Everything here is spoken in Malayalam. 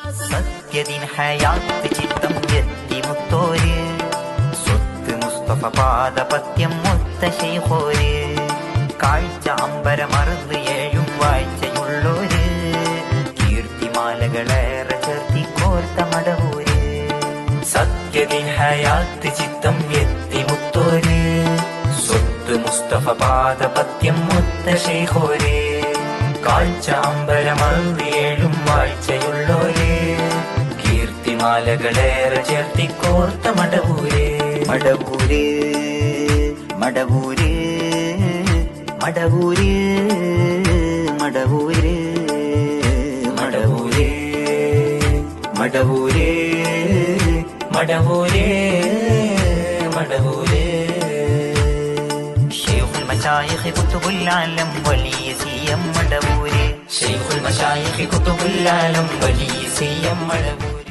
സത്യദിൻ ഹയാത്ത് ചിത്തം എത്തിമുത്തോര് സ്വത്ത് മുസ്തഫ പാദപത്യം മൊത്ത ശൈഖോര് കാഴ്ച അമ്പരമറുന്ന് ഏഴും വാഴ്ചയുള്ളോര് കീർത്തിമാലകളേറെ ചേർത്തി കോർത്ത മടവൂര് സത്യദിൻ ഹയാത്ത് ചിത്തം എത്തിമുത്തോര് സ്വത്ത് മുസ്തഫ പാദപത്യം മൊത്ത ശൈഖോര് കാഴ്ച അമ്പരമറുന്ന് ഏഴും വാഴ്ചയുള്ളോര് കീർത്തിമാലകളേറെ ചേർത്തി കോർത്ത മടവൂര് മടവൂര് മടവൂര് മടവൂര് മടവൂര് മടവൂര് മടവൂര് മടവൂര് മടവൂര് ശൈഖുൽ മശായിഖ് ഖുത്ബുൽ ആലം വലിയ സിയം മടവൂര് ശൈഖുൽ മശായിഖ് ഖുത്ബുൽ ആലം വലിയ സിയം മടവൂര്